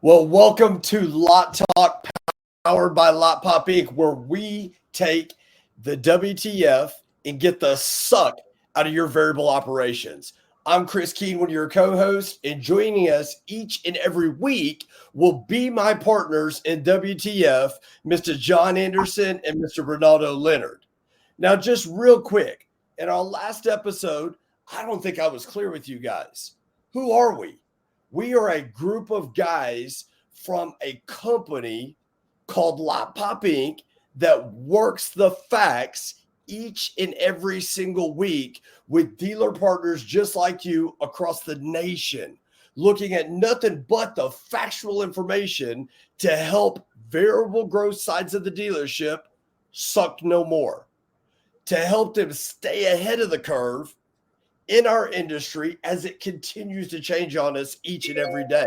Well, welcome to Lot Talk, powered by Lotpop Inc., where we take the WTF and get the suck out of your variable operations. I'm Chris Keene, one of your co-hosts, and joining us each and every week will be my partners in WTF, Mr. John Anderson and Mr. Ronaldo Leonard. Now, just real quick, in our last episode, I don't think I was clear with you guys. Who are we? We are a group of guys from a company called Lotpop Inc. that works the facts each and every single week with dealer partners just like you across the nation, looking at nothing but the factual information to help variable growth sides of the dealership suck no more, to help them stay ahead of the curve in our industry as it continues to change on us each and every day.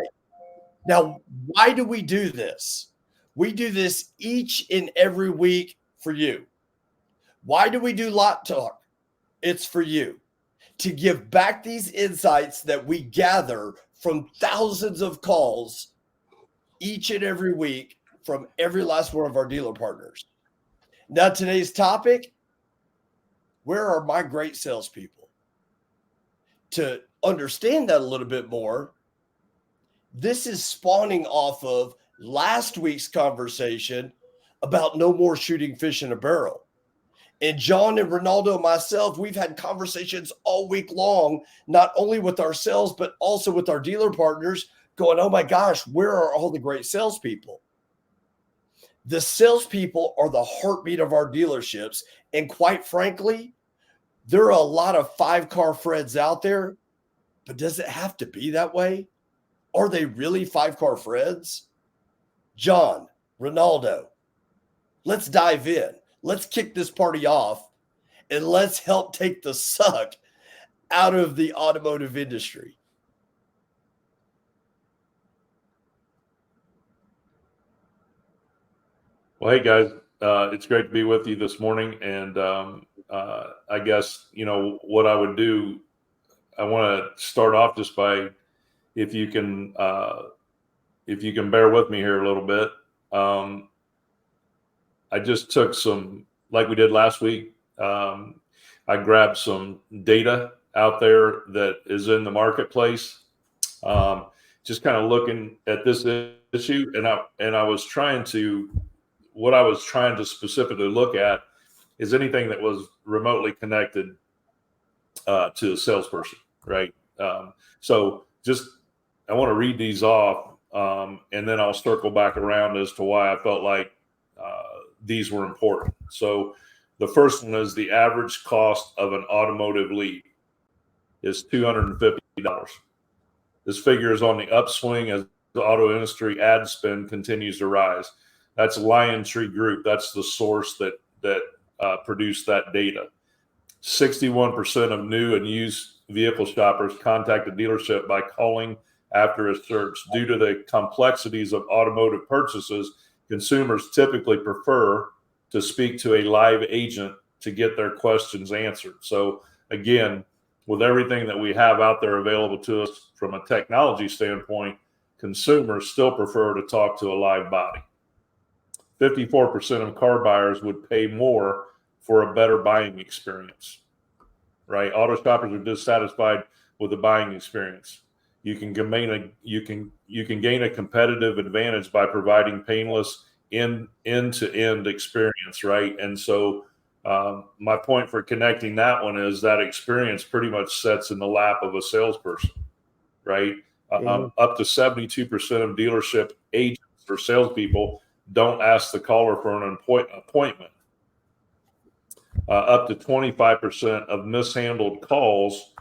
Now, why do we do this? We do this each and every week for you. Why do we do Lot Talk? It's for you to give back these insights that we gather from thousands of calls each and every week from every last one of our dealer partners. Now, today's topic, where are my great salespeople? To understand that a little bit more, this is spawning off of last week's conversation about no more shooting fish in a barrel. And John and Ronaldo and myself, we've had conversations all week long, not only with ourselves, but also with our dealer partners going, oh my gosh, where are all the great salespeople? The salespeople are the heartbeat of our dealerships. And quite frankly, there are a lot of five-car Freds out there, but does it have to be that way? Are they really five-car Freds? John, Ronaldo, let's dive in. Let's kick this party off, and let's help take the suck out of the automotive industry. Well, hey guys, it's great to be with you this morning. And I guess, what I would do, I want to start off just by, if you can bear with me here a little bit. I just took some, like we did last week. I grabbed some data out there that is in the marketplace. Just kind of looking at this issue, and I was trying to. What I was trying to specifically look at is anything that was remotely connected to a salesperson, right? So just, I want to read these off, and then I'll circle back around as to why I felt like these were important. So the first one is the average cost of an automotive lead is $250. This figure is on the upswing as the auto industry ad spend continues to rise. That's Lion Tree Group. That's the source that produced that data. 61% of new and used vehicle shoppers contact a dealership by calling after a search. Due to the complexities of automotive purchases, consumers typically prefer to speak to a live agent to get their questions answered. So again, with everything that we have out there available to us from a technology standpoint, consumers still prefer to talk to a live body. 54% of car buyers would pay more for a better buying experience, right? Auto shoppers are dissatisfied with the buying experience. You can gain a competitive advantage by providing painless end-to-end experience, right? And so my point for connecting that one is that experience pretty much sits in the lap of a salesperson, right? Up to 72% of dealership agents or salespeople don't ask the caller for an appointment. Up to 25% of mishandled calls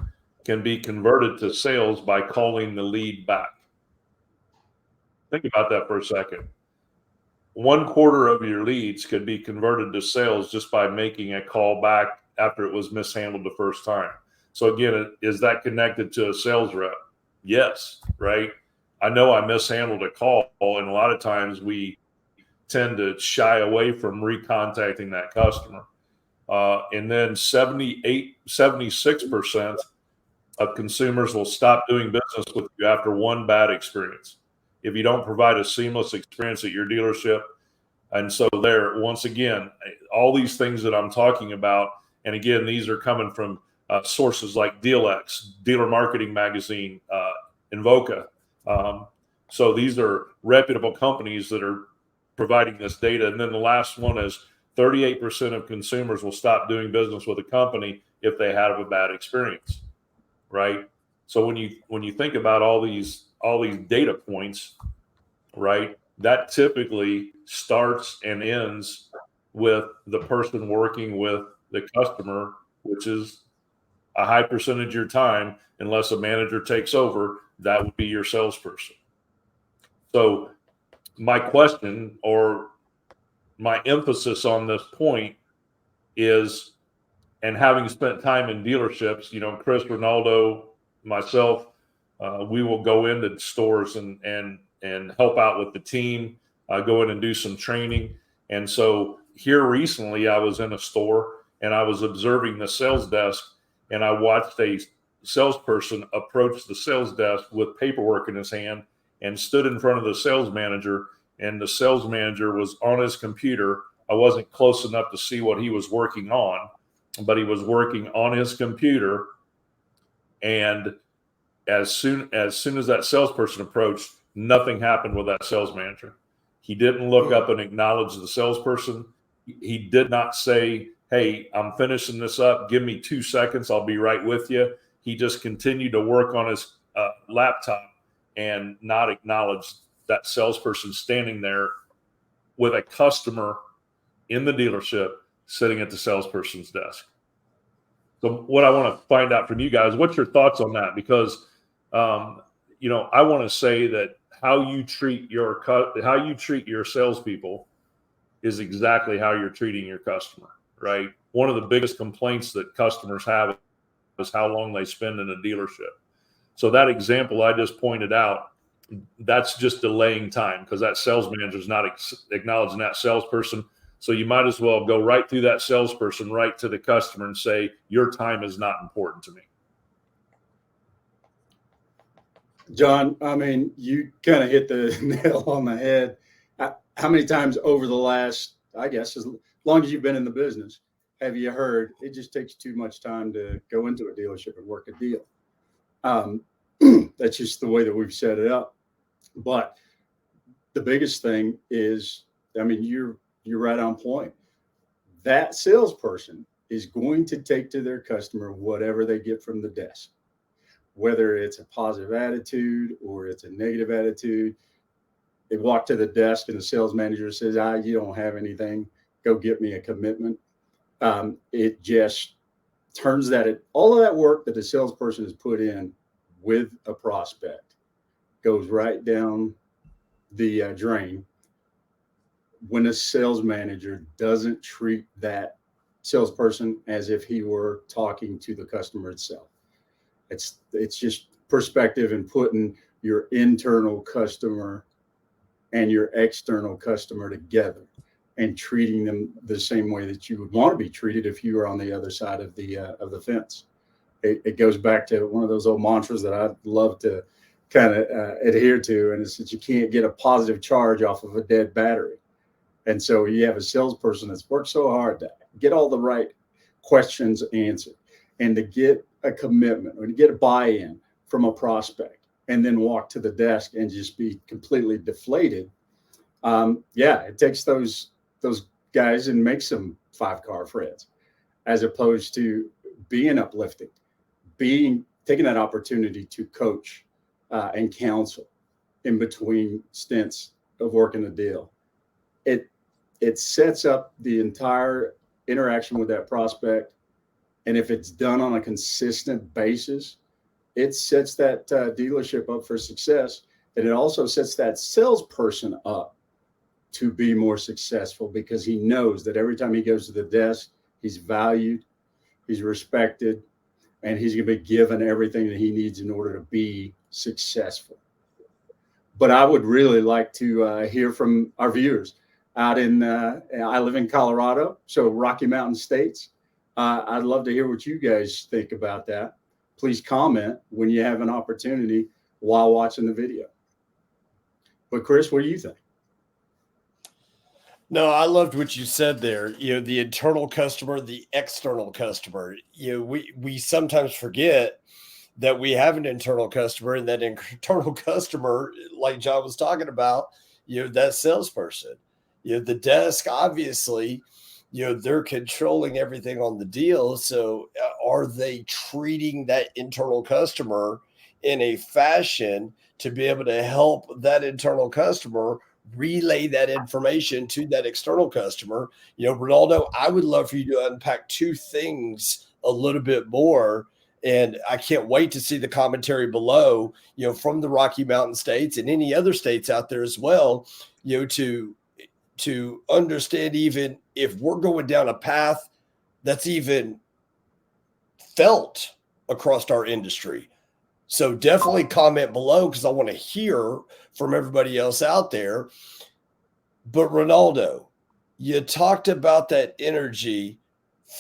can be converted to sales by calling the lead back. Think about that for a second. 1/4 of your leads could be converted to sales just by making a call back after it was mishandled the first time. So again, is that connected to a sales rep? Yes, right? I know I mishandled a call, and a lot of times we tend to shy away from recontacting that customer. And then 76% of consumers will stop doing business with you after one bad experience. if you don't provide a seamless experience at your dealership. And so there, once again, all these things that I'm talking about, and again, these are coming from sources like DealX, Dealer Marketing Magazine, Invoca. So these are reputable companies that are providing this data. And then the last one is 38% of consumers will stop doing business with a company if they have a bad experience, right? So when you think about all these data points, right, that typically starts and ends with the person working with the customer, which is a high percentage of your time, unless a manager takes over, that would be your salesperson. So my question, or my emphasis on this point is, and having spent time in dealerships, Chris, Ronaldo, myself, we will go into stores and help out with the team, go in and do some training. And so here recently, I was in a store and I was observing the sales desk, and I watched a salesperson approach the sales desk with paperwork in his hand and stood in front of the sales manager, and the sales manager was on his computer. I wasn't close enough to see what he was working on, but he was working on his computer. And as soon as that salesperson approached, nothing happened with that sales manager. He didn't look up and acknowledge the salesperson. He did not say, "Hey, I'm finishing this up. Give me 2 seconds. I'll be right with you." He just continued to work on his laptop and not acknowledge that salesperson standing there with a customer in the dealership sitting at the salesperson's desk. So what I want to find out from you guys, what's your thoughts on that? Because, I want to say that how you treat your salespeople is exactly how you're treating your customer, right? One of the biggest complaints that customers have is how long they spend in a dealership. So that example I just pointed out, that's just delaying time, because that sales manager is not acknowledging that salesperson. So you might as well go right through that salesperson, right to the customer, and say, your time is not important to me. John, I mean, you kind of hit the nail on the head. How many times over the last, I guess, as long as you've been in the business, have you heard it just takes too much time to go into a dealership and work a deal? That's just the way that we've set it up. But the biggest thing is, I mean, you're right on point. That salesperson is going to take to their customer whatever they get from the desk, whether it's a positive attitude or it's a negative attitude. They walk to the desk and the sales manager says, you don't have anything. Go get me a commitment. It just turns all of that work that the salesperson has put in with a prospect goes right down the drain when a sales manager doesn't treat that salesperson as if he were talking to the customer itself. It's just perspective and putting your internal customer and your external customer together and treating them the same way that you would want to be treated if you were on the other side of the fence. It goes back to one of those old mantras that I love to kind of adhere to, and it's that you can't get a positive charge off of a dead battery. And so you have a salesperson that's worked so hard to get all the right questions answered and to get a commitment or to get a buy-in from a prospect, and then walk to the desk and just be completely deflated. It takes those guys and makes them 5-car Freds, as opposed to being uplifting, taking that opportunity to coach and counsel in between stints of working the deal. It sets up the entire interaction with that prospect. And if it's done on a consistent basis, it sets that dealership up for success. And it also sets that salesperson up to be more successful, because he knows that every time he goes to the desk, he's valued, he's respected, and he's going to be given everything that he needs in order to be successful. But I would really like to hear from our viewers out in, I live in Colorado, so Rocky Mountain states. I'd love to hear what you guys think about that. Please comment when you have an opportunity while watching the video. But Chris, what do you think? No, I loved what you said there. The internal customer, the external customer. We sometimes forget that we have an internal customer, and that internal customer, like John was talking about, that salesperson. The desk, obviously, they're controlling everything on the deal. So are they treating that internal customer in a fashion to be able to help that internal customer relay that information to that external customer? Ronaldo, I would love for you to unpack two things a little bit more. And I can't wait to see the commentary below, from the Rocky Mountain states and any other states out there as well, to understand, even if we're going down a path that's even felt across our industry. So definitely comment below, because I want to hear from everybody else out there. But Ronaldo, you talked about that energy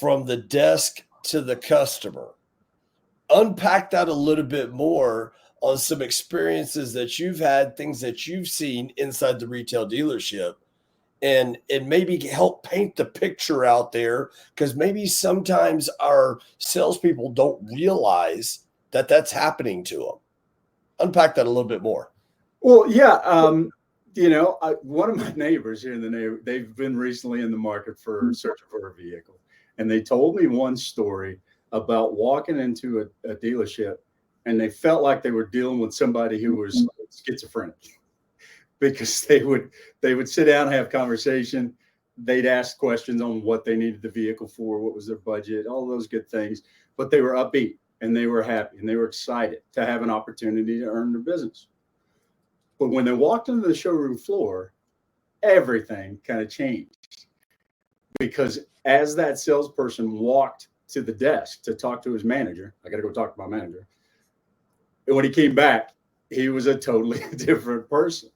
from the desk to the customer. Unpack that a little bit more on some experiences that you've had, things that you've seen inside the retail dealership, and maybe help paint the picture out there, because maybe sometimes our salespeople don't realize that that's happening to them. Unpack that a little bit more. Well, yeah. One of my neighbors here in the neighborhood, they've been recently in the market for searching for a vehicle. And they told me one story about walking into a dealership, and they felt like they were dealing with somebody who was schizophrenic, because they would sit down and have conversation. They'd ask questions on what they needed the vehicle for, what was their budget, all those good things. But they were upbeat, and they were happy, and they were excited to have an opportunity to earn their business. But when they walked into the showroom floor, everything kind of changed, because as that salesperson walked to the desk to talk to his manager, I got to go talk to my manager. And when he came back, he was a totally different person.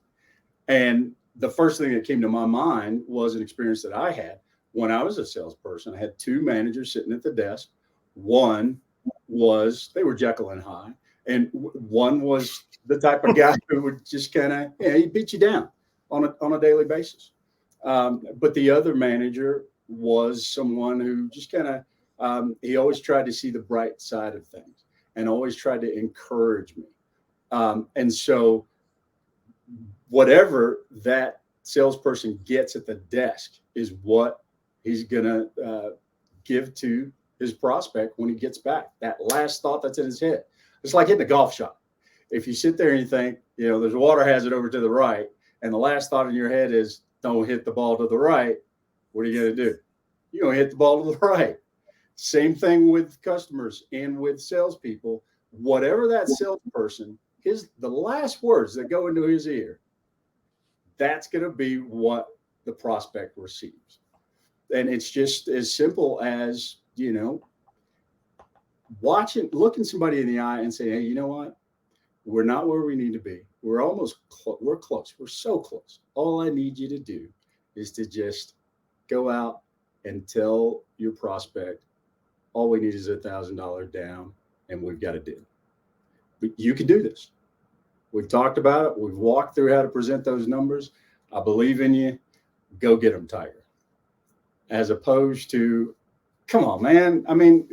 And the first thing that came to my mind was an experience that I had when I was a salesperson. I had two managers sitting at the desk. One was, they were Jekyll and Hyde, and one was the type of guy who would just kind of, he'd beat you down on a daily basis. But the other manager was someone who just kind of, he always tried to see the bright side of things and always tried to encourage me. And so whatever that salesperson gets at the desk is what he's going to give to his prospect when he gets back. That last thought that's in his head. It's like hitting a golf shot. If you sit there and you think, there's a water hazard over to the right, and the last thought in your head is, don't hit the ball to the right, what are you going to do? You're going to hit the ball to the right. Same thing with customers and with salespeople. Whatever that salesperson, the last words that go into his ear, that's going to be what the prospect receives. And it's just as simple as, looking somebody in the eye and saying, hey, you know what? We're not where we need to be. We're we're close. We're so close. All I need you to do is to just go out and tell your prospect, all we need is $1,000 down, and we've got a deal. But you can do this. We've talked about it. We've walked through how to present those numbers. I believe in you. Go get them, Tiger. As opposed to, come on, man. I mean,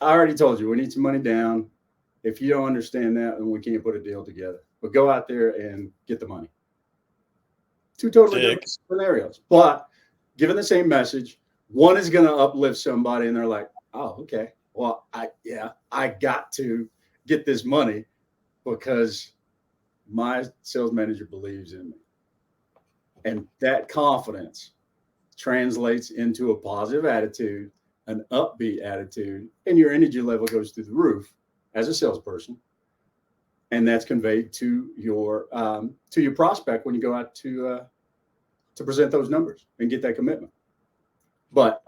I already told you, we need some money down. If you don't understand that, then we can't put a deal together. But go out there and get the money. Two totally different scenarios. But given the same message, one is going to uplift somebody, and they're like, oh, okay. Well, I got to get this money because my sales manager believes in me. And that confidence translates into a positive attitude, an upbeat attitude, and your energy level goes through the roof as a salesperson. And that's conveyed to your prospect when you go out to present those numbers and get that commitment. But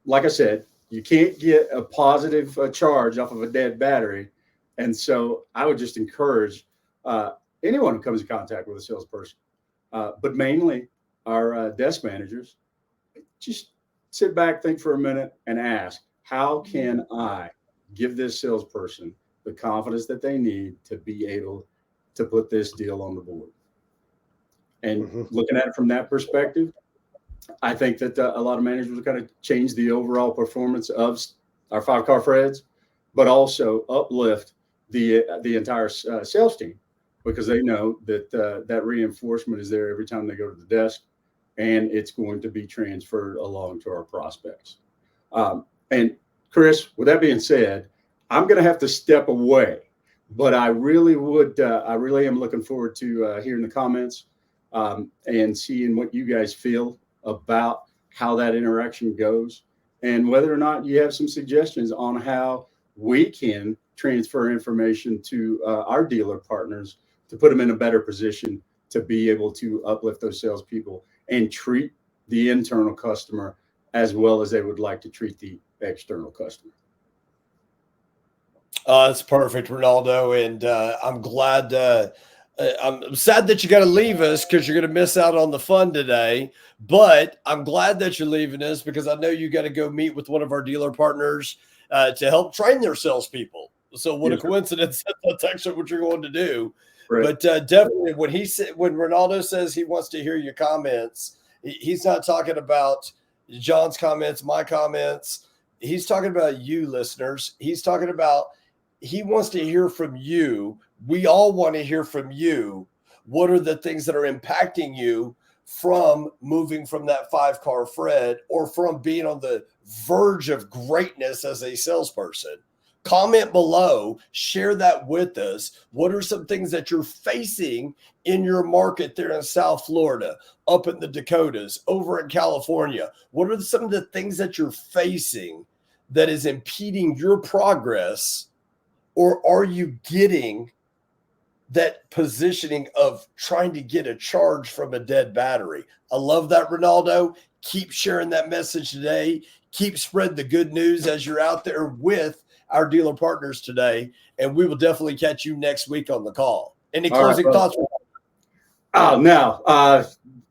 like I said, you can't get a positive charge off of a dead battery. And so I would just encourage anyone who comes in contact with a salesperson, but mainly our desk managers, just sit back, think for a minute, and ask, how can I give this salesperson the confidence that they need to be able to put this deal on the board? And looking at it from that perspective, I think that a lot of managers kind of change the overall performance of our 5-car Freds, but also uplift the entire sales team, because they know that that reinforcement is there every time they go to the desk, and it's going to be transferred along to our prospects. And Chris, with that being said, I'm going to have to step away, but I really am looking forward to hearing the comments and seeing what you guys feel about how that interaction goes, and whether or not you have some suggestions on how we can transfer information to our dealer partners to put them in a better position to be able to uplift those salespeople and treat the internal customer as well as they would like to treat the external customer. That's perfect, Ronaldo. And I'm glad. I'm sad that you got to leave us because you're going to miss out on the fun today. But I'm glad that you're leaving us because I know you got to go meet with one of our dealer partners to help train their salespeople. So what a coincidence that's actually what you're going to do. Right. But definitely when Ronaldo says he wants to hear your comments, he's not talking about John's comments, my comments. He's talking about you, listeners. He's talking about he wants to hear from you. We all want to hear from you. What are the things that are impacting you from moving from that 5-car Fred or from being on the verge of greatness as a salesperson? Comment below, share that with us. What are some things that you're facing in your market there in South Florida, up in the Dakotas, over in California? What are some of the things that you're facing that is impeding your progress? Or are you getting that positioning of trying to get a charge from a dead battery? I love that, Ronaldo. Keep sharing that message today. Keep spreading the good news as you're out there with our dealer partners today. And we will definitely catch you next week on the call. Any closing thoughts? Now,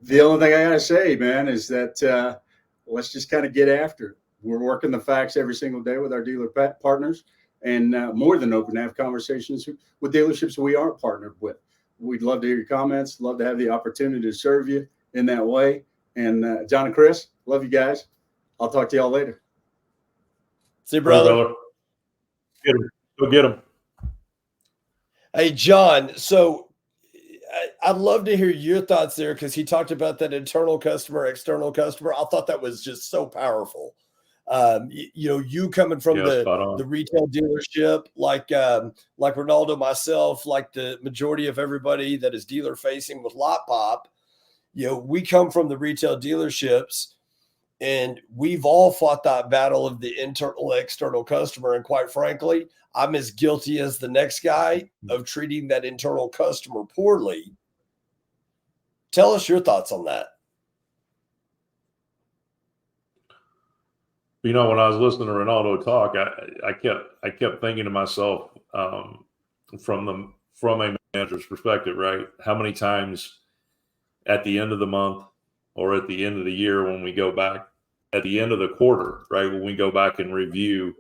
the only thing I got to say, man, is that let's just kind of get after it. We're working the facts every single day with our dealer partners, and more than open to have conversations with dealerships we aren't partnered with. We'd love to hear your comments, love to have the opportunity to serve you in that way. And John and Chris, love you guys. I'll talk to y'all later. See you, brother. Go get him. Hey, John. So I'd love to hear your thoughts there because he talked about that internal customer, external customer. I thought that was just so powerful. You coming from the retail dealership, like Ronaldo, myself, like the majority of everybody that is dealer facing with Lotpop, we come from the retail dealerships. And we've all fought that battle of the internal, external customer. And quite frankly, I'm as guilty as the next guy of treating that internal customer poorly. Tell us your thoughts on that. When I was listening to Ronaldo talk, I kept thinking to myself, from a manager's perspective, right? How many times at the end of the month or at the end of the year, when we go back at the end of the quarter, right? When we go back and review,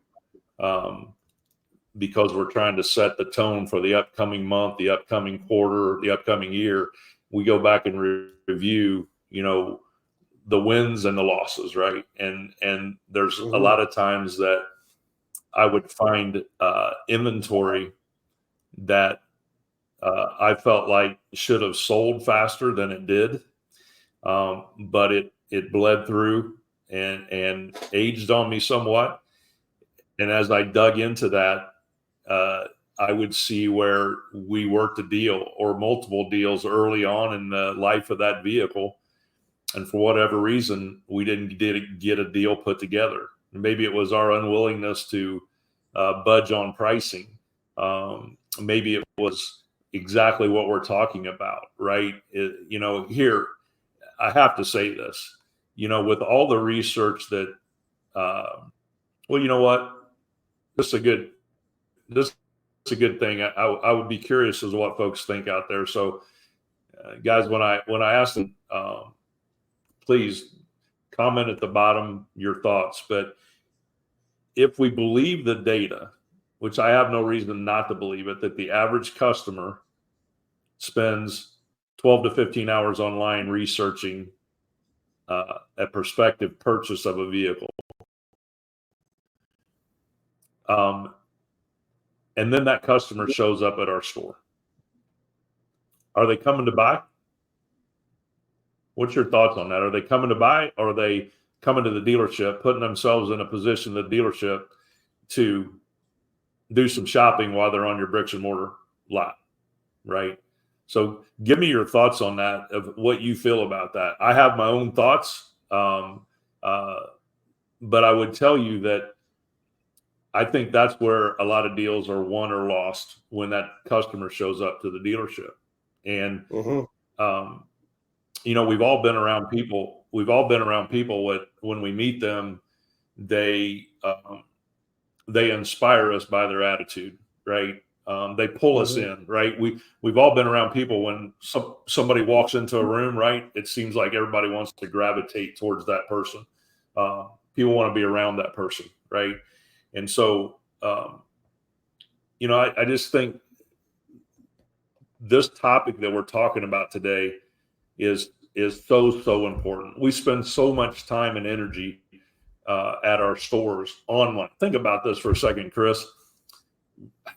because we're trying to set the tone for the upcoming month, the upcoming quarter, the upcoming year, we go back and review, the wins and the losses, right? And there's a lot of times that I would find inventory that I felt like should have sold faster than it did, but it bled through and aged on me somewhat. And as I dug into that, I would see where we worked a deal or multiple deals early on in the life of that vehicle. And for whatever reason, we didn't get a deal put together. Maybe it was our unwillingness to budge on pricing. Maybe it was exactly what we're talking about, right? Here, I have to say this, with all the research that, you know what? This is a good thing. I would be curious as to what folks think out there. So, guys, when I asked them, please comment at the bottom your thoughts. But if we believe the data, which I have no reason not to believe it, that the average customer spends 12 to 15 hours online researching a prospective purchase of a vehicle. And then that customer shows up at our store. Are they coming to buy? What's your thoughts on that? Are they coming to buy, or are they coming to the dealership, putting themselves in a position in the dealership to do some shopping while they're on your bricks and mortar lot, right? So give me your thoughts on that, of what you feel about that. I have my own thoughts, but I would tell you that I think that's where a lot of deals are won or lost, when that customer shows up to the dealership. And, you know, we've all been around people when we meet them, they inspire us by their attitude, right? They pull us in, right? We've all been around people when somebody walks into a room, right? It seems like everybody wants to gravitate towards that person. People want to be around that person, right? And so, you know, I just think this topic that we're talking about today is so important. We spend so much time and energy at our stores online. Think about this for a second, Chris.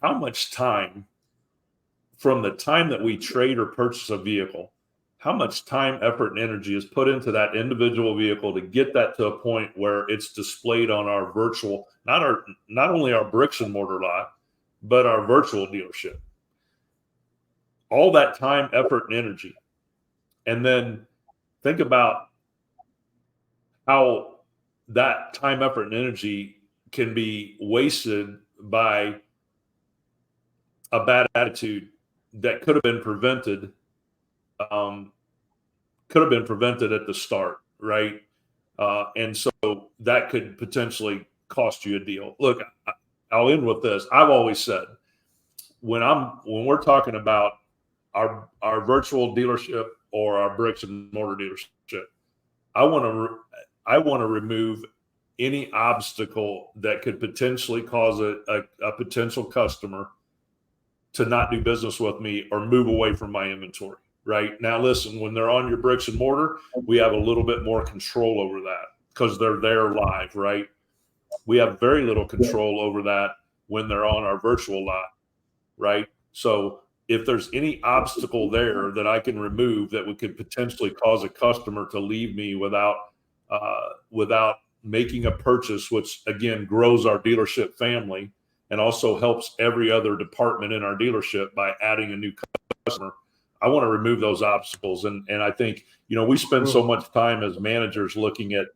How much time, from the time that we trade or purchase a vehicle, how much time, effort, and energy is put into that individual vehicle to get that to a point where it's displayed on our virtual, not only our bricks and mortar lot, but our virtual dealership. All that time, effort, and energy. And then think about how that time, effort, and energy can be wasted by a bad attitude that could have been prevented. Could have been prevented at the start, right? And so that could potentially cost you a deal. Look, I'll end with this. I've always said, when we're talking about our virtual dealership or our bricks and mortar dealership, I want to remove any obstacle that could potentially cause a potential customer to not do business with me or move away from my inventory. Right now, listen, when they're on your bricks and mortar, we have a little bit more control over that because they're there live, right? We have very little control over that when they're on our virtual lot, right? So if there's any obstacle there that I can remove that could potentially cause a customer to leave me without making a purchase, which again grows our dealership family and also helps every other department in our dealership by adding a new customer, I want to remove those obstacles. And I think, you know, we spend so much time as managers looking at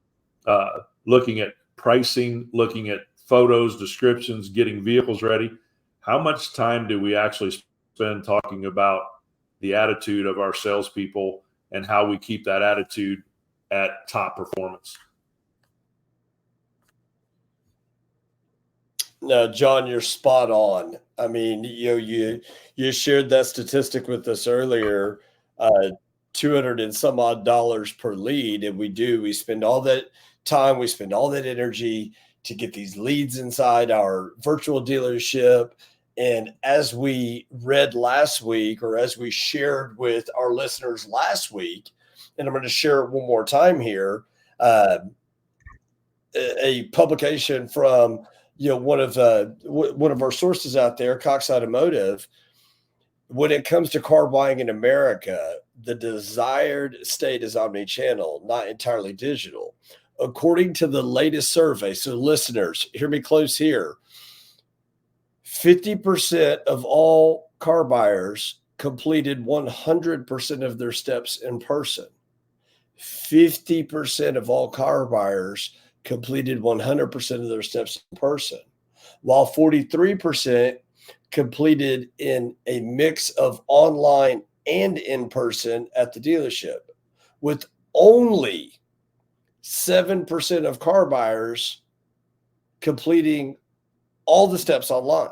pricing, looking at photos, descriptions, getting vehicles ready. How much time do we actually spend talking about the attitude of our salespeople and how we keep that attitude at top performance? No, John, you're spot on. I mean, you shared that statistic with us earlier, 200 and some odd dollars per lead. And we spend all that time, we spend all that energy to get these leads inside our virtual dealership. And as we read last week, or as we shared with our listeners last week, and I'm going to share it one more time here, a publication from one of our sources out there, Cox Automotive. When it comes to car buying in America, the desired state is omni-channel, not entirely digital. According to the latest survey, so listeners, hear me close here, 50% of all car buyers completed 100% of their steps in person. 50% of all car buyers completed 100% of their steps in person, while 43% completed in a mix of online and in person at the dealership, with only 7% of car buyers completing all the steps online.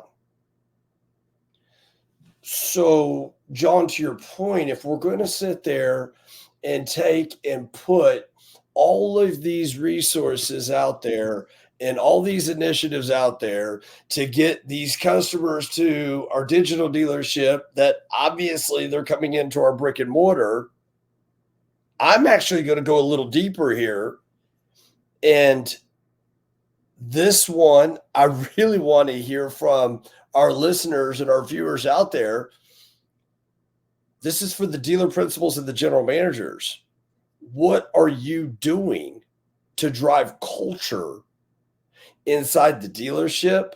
So, John, to your point, if we're going to sit there and take and put all of these resources out there and all these initiatives out there to get these customers to our digital dealership that obviously they're coming into our brick and mortar. I'm actually going to go a little deeper here. And this one, I really want to hear from our listeners and our viewers out there. This is for the dealer principals and the general managers. What are you doing to drive culture inside the dealership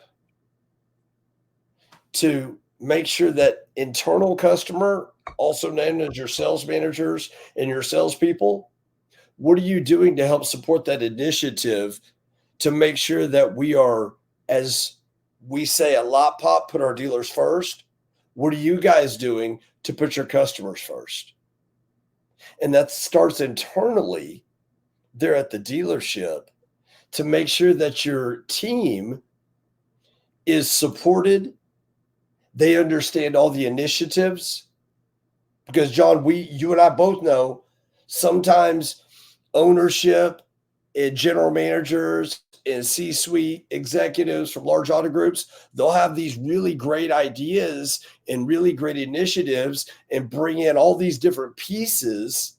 to make sure that internal customer, also known as your sales managers and your salespeople, what are you doing to help support that initiative to make sure that we are, as we say at Lotpop, put our dealers first? What are you guys doing to put your customers first? And that starts internally there at the dealership to make sure that your team is supported. They understand all the initiatives. Because John, you and I both know sometimes ownership and general managers and C-suite executives from large auto groups, they'll have these really great ideas and really great initiatives and bring in all these different pieces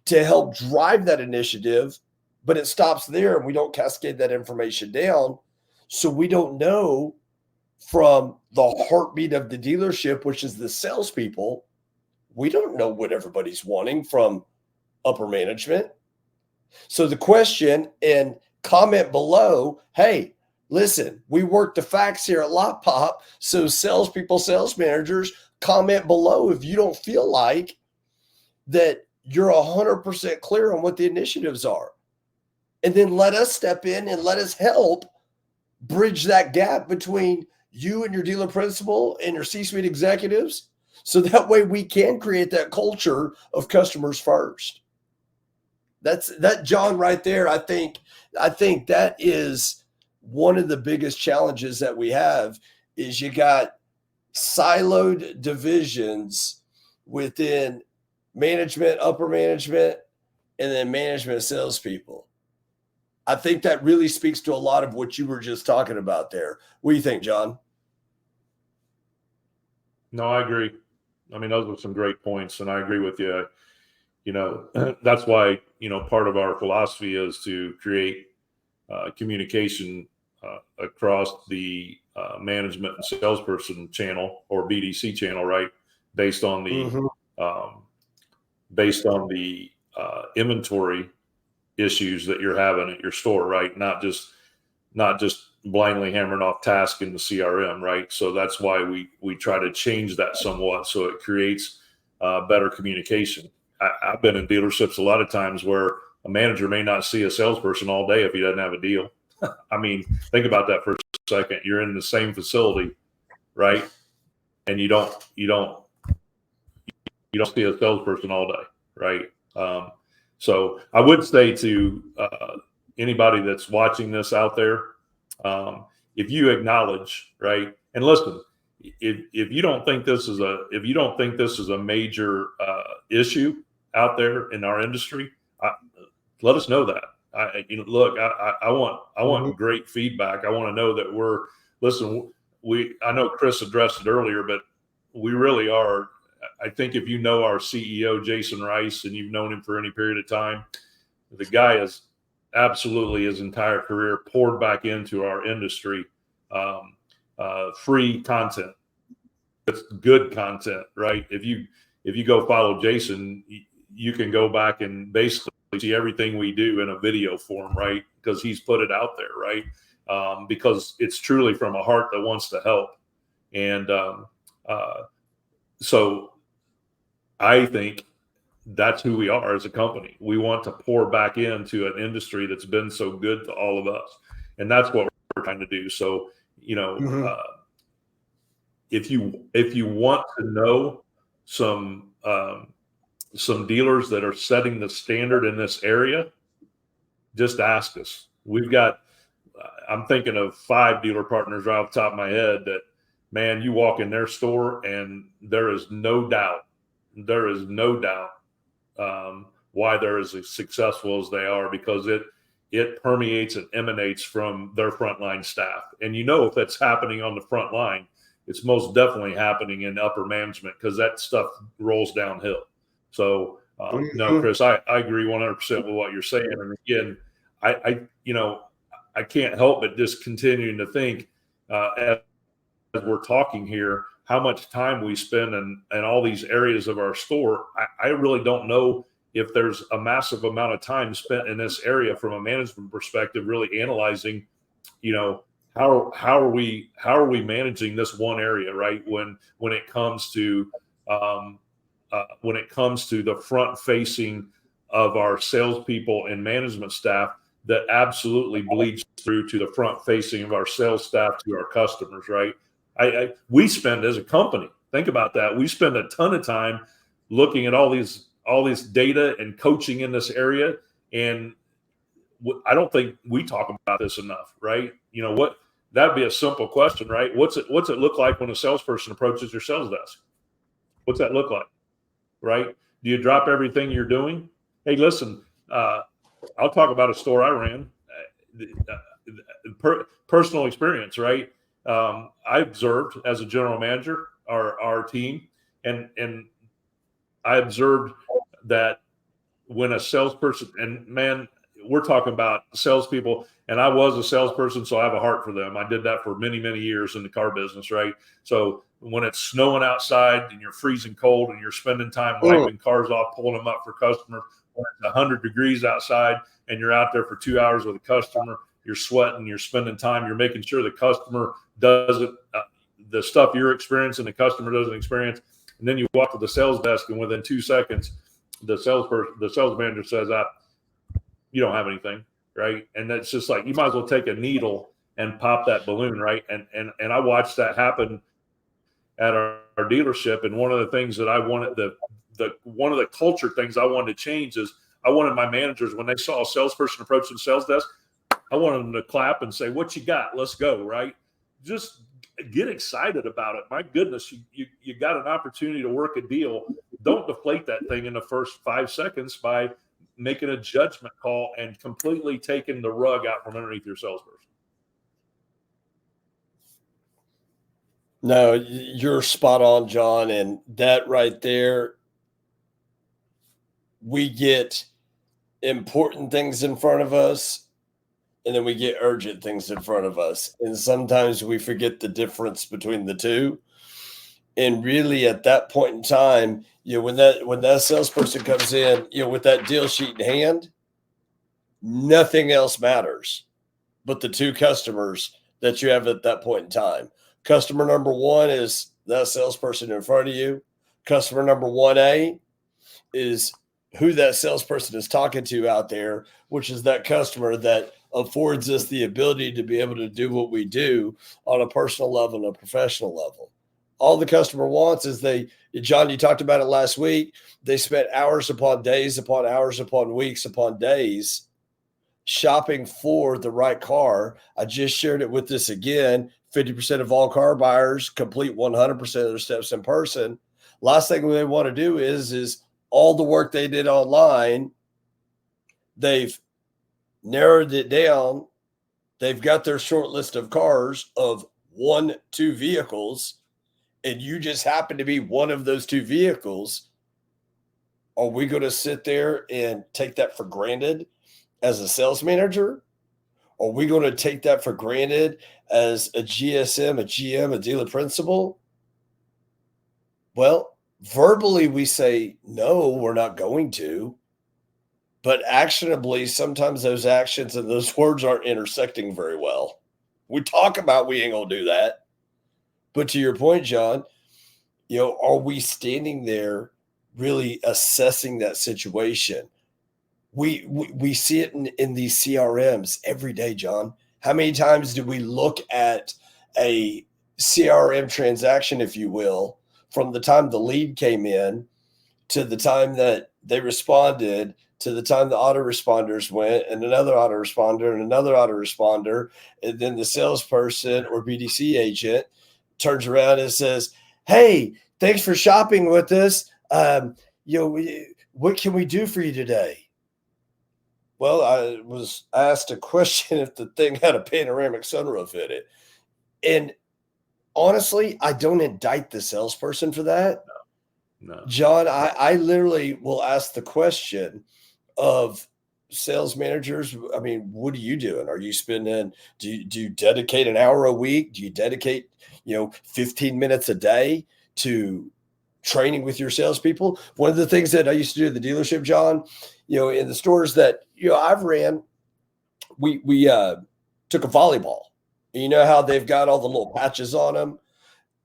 to help drive that initiative, but it stops there and we don't cascade that information down. So we don't know from the heartbeat of the dealership, which is the salespeople, we don't know what everybody's wanting from upper management. So the question, and comment below, hey, listen, we work the facts here at Lotpop. So salespeople, sales managers, comment below if you don't feel like that you're 100% clear on what the initiatives are. And then let us step in and let us help bridge that gap between you and your dealer principal and your C-suite executives. So that way we can create that culture of customers first. That, John, right there. I think that is one of the biggest challenges that we have is you got siloed divisions within management, upper management, and then management salespeople. I think that really speaks to a lot of what you were just talking about there. What do you think, John? No, I agree. I mean, those were some great points, and I agree with you. That's why, part of our philosophy is to create communication across the management and salesperson channel or BDC channel, right? Based on the inventory issues that you're having at your store, right? Not just blindly hammering off tasks in the CRM, right? So that's why we try to change that somewhat so it creates better communication. I've been in dealerships a lot of times where a manager may not see a salesperson all day if he doesn't have a deal. I mean, think about that for a second. You're in the same facility, right? And you don't see a salesperson all day, right? So I would say to anybody that's watching this out there, if you acknowledge, right, and listen, if you don't think this is a major issue out there in our industry, let us know that. I want great feedback. I want to know that I know Chris addressed it earlier, but we really are. I think if you know our CEO, Jason Rice, and you've known him for any period of time, the guy is absolutely his entire career poured back into our industry. Free content. It's good content, right? If you go follow Jason, you can go back and basically see everything we do in a video form, right? Because he's put it out there, right? Because it's truly from a heart that wants to help. And so I think that's who we are as a company. We want to pour back into an industry that's been so good to all of us. And that's what we're trying to do. So, if you want to know some dealers that are setting the standard in this area, just ask us. I'm thinking of 5 dealer partners right off the top of my head that, man, you walk in their store and there is no doubt why they're as successful as they are, because it permeates and emanates from their frontline staff. And if that's happening on the front line, it's most definitely happening in upper management, because that stuff rolls downhill. So no, Chris, I agree 100% with what you're saying. And again, I can't help but just continuing to think as we're talking here, how much time we spend in all these areas of our store. I really don't know if there's a massive amount of time spent in this area from a management perspective, really analyzing, how are we managing this one area, right? When it comes to the front facing of our salespeople and management staff, that absolutely bleeds through to the front facing of our sales staff to our customers, right? We spend, as a company, think about that. We spend a ton of time looking at all this data and coaching in this area. And I don't think we talk about this enough, right? That'd be a simple question, right? What's it look like when a salesperson approaches your sales desk? What's that look like, right? Do you drop everything you're doing? Hey, listen, I'll talk about a store I ran, personal experience, right? I observed as a general manager, our team, and I observed that when a salesperson, and man, we're talking about salespeople, and I was a salesperson, so I have a heart for them. I did that for many, many years in the car business, right? So when it's snowing outside and you're freezing cold and you're spending time wiping cars off, pulling them up for customers, when it's 100 degrees outside and you're out there for 2 hours with a customer, you're sweating, you're spending time, you're making sure the customer doesn't, the stuff you're experiencing, the customer doesn't experience. And then you walk to the sales desk, and within 2 seconds, the sales manager says, you don't have anything, right? And that's just like, you might as well take a needle and pop that balloon, right? And I watched that happen at our dealership. And one of the things that I wanted, one of the culture things I wanted to change is, I wanted my managers, when they saw a salesperson approach the sales desk, I wanted them to clap and say, "What you got? Let's go," right? Just get excited about it. My goodness, you got an opportunity to work a deal. Don't deflate that thing in the first 5 seconds by making a judgment call and completely taking the rug out from underneath your salesperson. No, you're spot on, John. And that right there, we get important things in front of us, and then we get urgent things in front of us. And sometimes we forget the difference between the two. And really at that point in time, when that salesperson comes in, with that deal sheet in hand, nothing else matters but the two customers that you have at that point in time. Customer number one is that salesperson in front of you. Customer number 1A is who that salesperson is talking to out there, which is that customer that affords us the ability to be able to do what we do on a personal level and a professional level. All the customer wants is John, you talked about it last week. They spent hours upon days upon hours upon weeks upon days shopping for the right car. I just shared it with this again. 50% of all car buyers complete 100% of their steps in person. Last thing they want to do is all the work they did online, they've narrowed it down. They've got their short list of cars of 1-2 vehicles, and you just happen to be one of those 2 vehicles. Are we going to sit there and take that for granted as a sales manager? Are we going to take that for granted as a GSM, a GM, a dealer principal? Well, verbally we say, no, we're not going to. But actionably, sometimes those actions and those words aren't intersecting very well. We talk about we ain't going to do that. But to your point, John, are we standing there really assessing that situation? We see it in these CRMs every day, John. How many times do we look at a CRM transaction, if you will, from the time the lead came in to the time that they responded, to the time the autoresponders went, and another autoresponder and another autoresponder, and then the salesperson or BDC agent turns around and says, "Hey, thanks for shopping with us. What can we do for you today?" Well, I was asked a question if the thing had a panoramic sunroof in it. And honestly, I don't indict the salesperson for that. No. John, I literally will ask the question of sales managers. I mean, what are you doing? Are you spending, do you dedicate an hour a week? Do you dedicate, 15 minutes a day to training with your salespeople? One of the things that I used to do at the dealership, John, in the stores that, I've ran, we took a volleyball. You know how they've got all the little patches on them?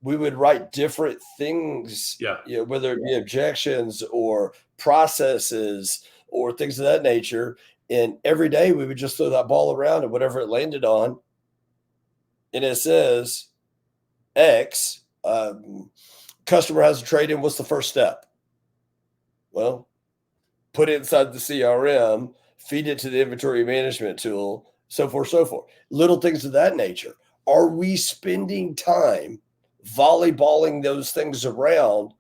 We would write different things, Yeah. whether it be objections or processes or things of that nature. And every day we would just throw that ball around and whatever it landed on, and it says X, customer has a trade in. What's the first step? Well, put it inside the CRM, feed it to the inventory management tool, so forth, so forth. Little things of that nature. Are we spending time volleyballing those things around?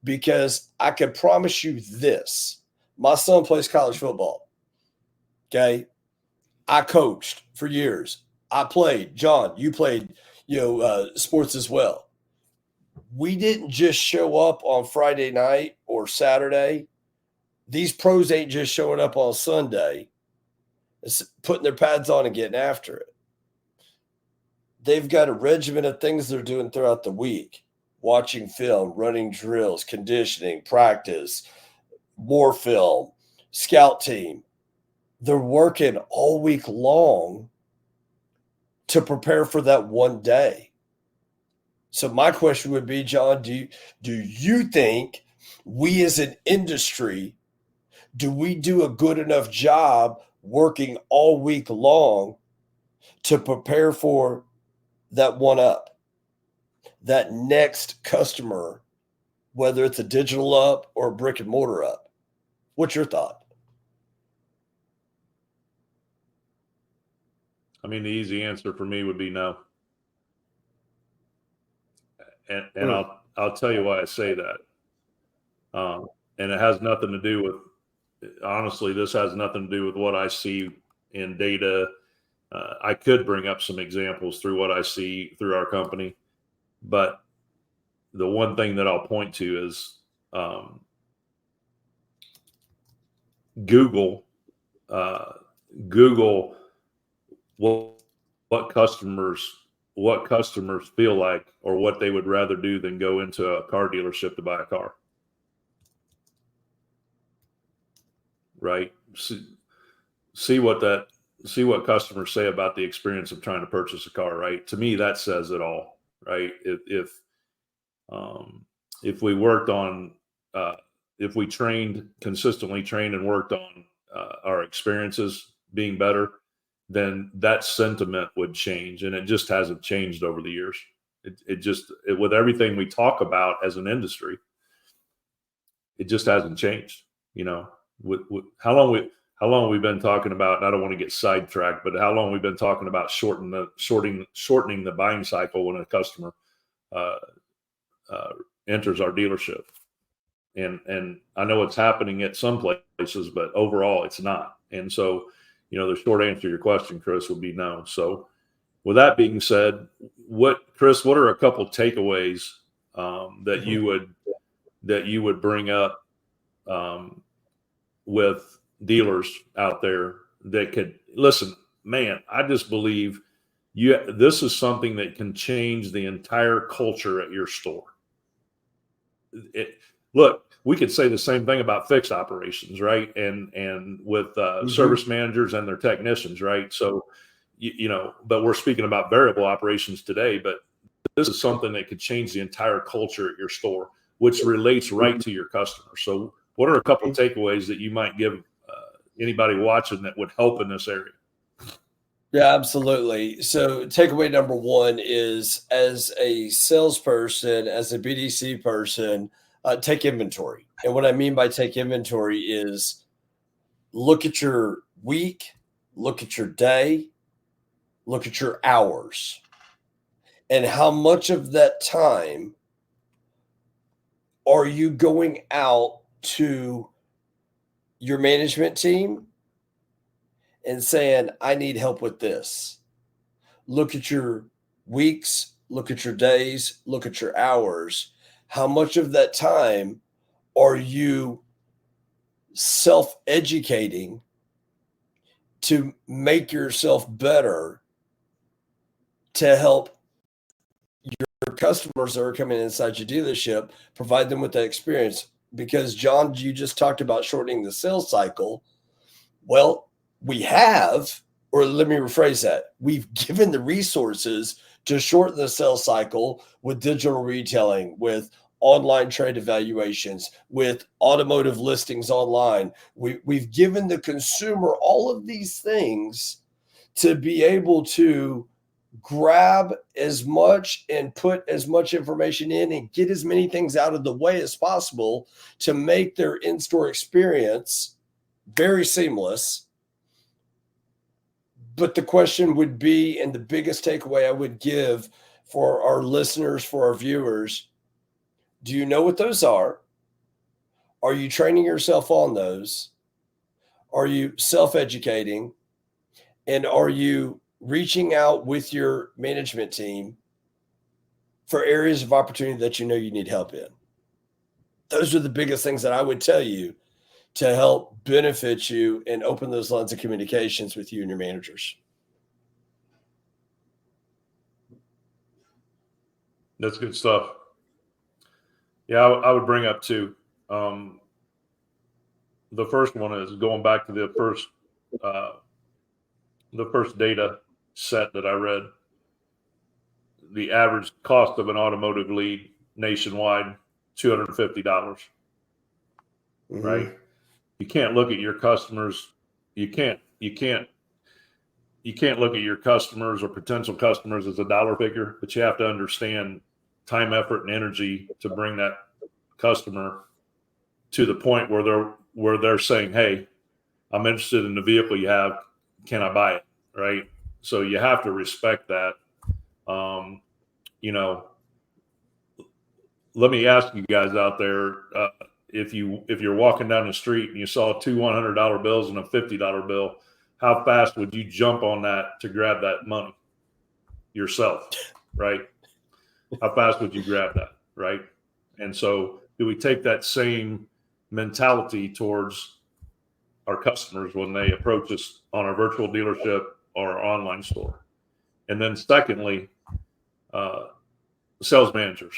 Because I can promise you this. My son plays college football. Okay. I coached for years. I played. John, you played, sports as well. We didn't just show up on Friday night or Saturday. These pros ain't just showing up on Sunday, putting their pads on and getting after it. They've got a regimen of things they're doing throughout the week, watching film, running drills, conditioning, practice, more film, scout team. They're working all week long to prepare for that one day. So my question would be, John, do you think we as an industry, do we do a good enough job working all week long to prepare for that one up, that next customer, whether it's a digital up or a brick and mortar up? What's your thought? I mean, the easy answer for me would be no. And I'll tell you why I say that. And it has nothing to do with, honestly, this has nothing to do with what I see in data. I could bring up some examples through what I see through our company, but the one thing that I'll point to is Google what customers feel like or what they would rather do than go into a car dealership to buy a car. Right? See what customers say about the experience of trying to purchase a car, right? To me, that says it all, right? If we worked on, if we consistently trained and worked on our experiences being better, then that sentiment would change. And it just hasn't changed over the years. With everything we talk about as an industry, it just hasn't changed. How long have we been talking about, and I don't want to get sidetracked, but how long we've been talking about shortening the buying cycle when a customer enters our dealership. And I know it's happening at some places, but overall it's not. And so, the short answer to your question, Chris, would be no. So with that being said, Chris, what are a couple takeaways that you would bring up with dealers out there that could listen? Man, I just believe this is something that can change the entire culture at your store. Look, we could say the same thing about fixed operations, right? And with service managers and their technicians, right? So, but we're speaking about variable operations today, but this is something that could change the entire culture at your store, which relates right to your customer. So what are a couple of takeaways that you might give anybody watching that would help in this area? Yeah, absolutely. So takeaway number one is, as a salesperson, as a BDC person, take inventory. And what I mean by take inventory is look at your week, look at your day, look at your hours, and how much of that time are you going out to your management team and saying, I need help with this. Look at your weeks, look at your days, look at your hours. How much of that time are you self-educating to make yourself better to help your customers that are coming inside your dealership, provide them with that experience? Because John, you just talked about shortening the sales cycle. Well, we have, or let me rephrase that. We've given the resources to shorten the sales cycle with digital retailing, with online trade evaluations, with automotive listings online. We've given the consumer all of these things to be able to grab as much and put as much information in and get as many things out of the way as possible to make their in-store experience very seamless. But the question would be, and the biggest takeaway I would give for our listeners, for our viewers, do you know what those are? Are you training yourself on those? Are you self-educating? And are you reaching out with your management team for areas of opportunity that you know you need help in? Those are the biggest things that I would tell you to help benefit you and open those lines of communications with you and your managers. That's good stuff. Yeah, I would bring up too. The first one is going back to the first data set that I read. The average cost of an automotive lead nationwide, $250. Mm-hmm. Right? You can't look at your customers. You can't look at your customers or potential customers as a dollar figure, but you have to understand time, effort, and energy to bring that customer to the point where they're saying, hey, I'm interested in the vehicle you have. Can I buy it? Right. So you have to respect that. Let me ask you guys out there, if you're walking down the street and you saw two $100 bills and a $50 bill, how fast would you jump on that to grab that money yourself? Right. How fast would you grab that? Right. And so do we take that same mentality towards our customers when they approach us on our virtual dealership or our online store? And then secondly, sales managers.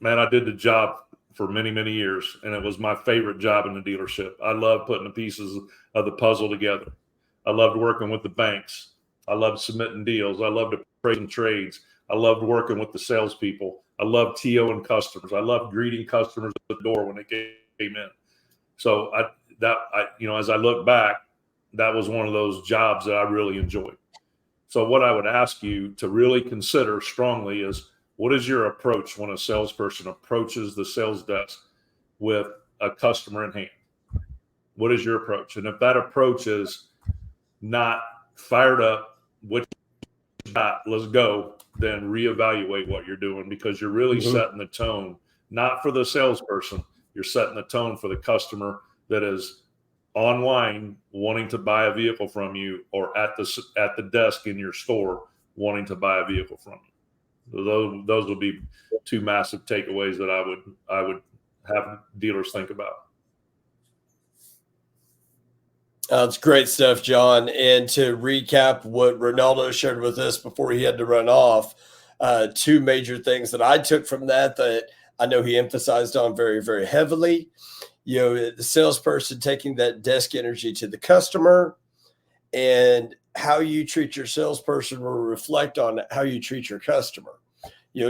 Man, I did the job for many, many years, and it was my favorite job in the dealership. I loved putting the pieces of the puzzle together. I loved working with the banks. I loved submitting deals. I loved appraising trades. I loved working with the salespeople. I loved TOing customers. I loved greeting customers at the door when they came in. So as I look back, that was one of those jobs that I really enjoyed. So what I would ask you to really consider strongly is, what is your approach when a salesperson approaches the sales desk with a customer in hand? What is your approach? And if that approach is not fired up, which not, let's go, then reevaluate what you're doing, because you're really setting the tone, not for the salesperson. You're setting the tone for the customer that is online wanting to buy a vehicle from you, or at the desk in your store wanting to buy a vehicle from you. So those would be two massive takeaways that I would have dealers think about. It's great stuff, John. And to recap what Ronaldo shared with us before he had to run off, two major things that I took from that I know he emphasized on very, very heavily. The salesperson taking that desk energy to the customer, and how you treat your salesperson will reflect on how you treat your customer.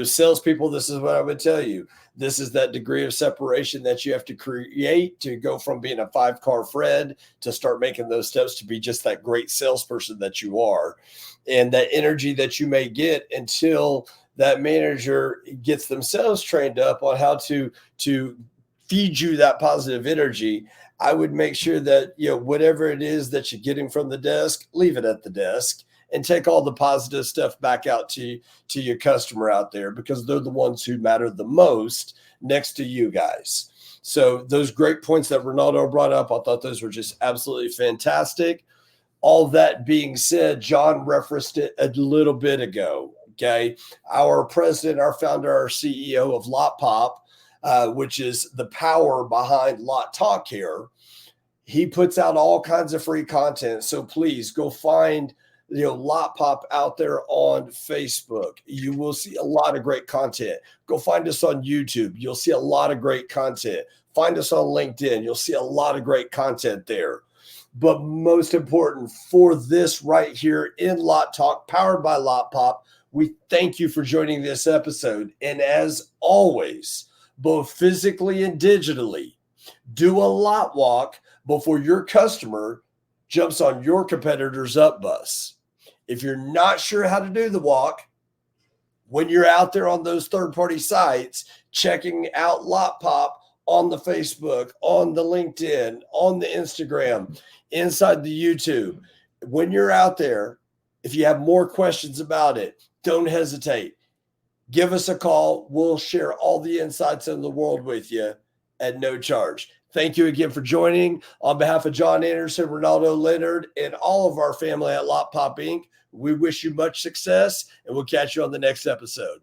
Salespeople, this is what I would tell you. This is that degree of separation that you have to create to go from being a 5-car Fred to start making those steps to be just that great salesperson that you are. And that energy that you may get until that manager gets themselves trained up on how to feed you that positive energy. I would make sure that, whatever it is that you're getting from the desk, leave it at the desk and take all the positive stuff back out to your customer out there, because they're the ones who matter the most next to you guys. So those great points that Ronaldo brought up, I thought those were just absolutely fantastic. All that being said, John referenced it a little bit ago. Okay. Our president, our founder, our CEO of Lotpop, which is the power behind Lot Talk here, he puts out all kinds of free content. So please go find Lotpop out there on Facebook. You will see a lot of great content. Go find us on YouTube. You'll see a lot of great content. Find us on LinkedIn. You'll see a lot of great content there. But most important for this right here in Lot Talk, powered by Lotpop, we thank you for joining this episode. And as always, both physically and digitally, do a lot walk before your customer jumps on your competitor's up bus. If you're not sure how to do the walk, when you're out there on those third-party sites, checking out Lotpop on the Facebook, on the LinkedIn, on the Instagram, inside the YouTube, when you're out there, if you have more questions about it, don't hesitate. Give us a call. We'll share all the insights in the world with you at no charge. Thank you again for joining. On behalf of John Anderson, Ronaldo Leonard, and all of our family at Lotpop Inc., we wish you much success, and we'll catch you on the next episode.